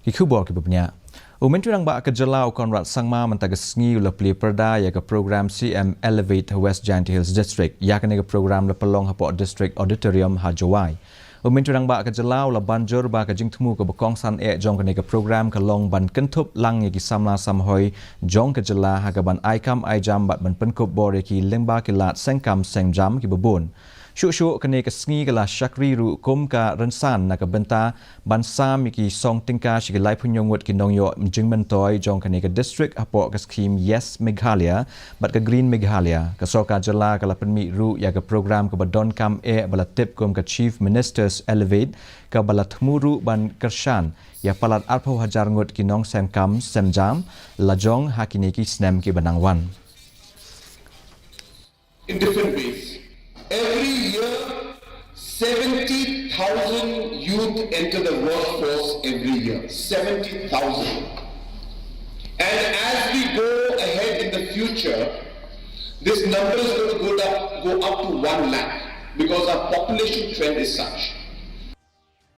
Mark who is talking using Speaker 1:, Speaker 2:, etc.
Speaker 1: Ikubor ke punya. Menteri Rang Ba Kejelau Konrad Sangma mentagasngi ula Plie Pyrda ya ke program CM Elevate West Giant Hills District ya ke program le pelong hapok District Auditorium ha Jowai. Menteri Rang Ba Kejelau la banjur ba ke jing temu ke bekong san jong ke program ke long ban kentup lang ya ki samla samhoi jong ke jela ha ke ban aikam ai jam bat ban penkup bor ya ki lengba ki lat sengkam sengjam ki bebun. Syuk-syuk kena kesngi kala syakri ru kum ka rensan na ke benta bansa miki song tingka sigilai punyongut ki nongyo mjing mentoi jong kena ke district apo ke skim Yes Meghalaya bat ke Green Meghalaya ke soka jela kala penmi ru ya ke program ke badon kam bala tip kum ke Chief Ministers Elevate ke bala tmuru ban kershan ya palat arpo hajar ngut ki nong semkam semjam lajong hakini ki snem ki banangwan.
Speaker 2: In different ways. Every year, 70,000 youth enter the workforce every year. 70,000. And as we go ahead in the future, this number is going to go up to 1 lakh because our population trend is such.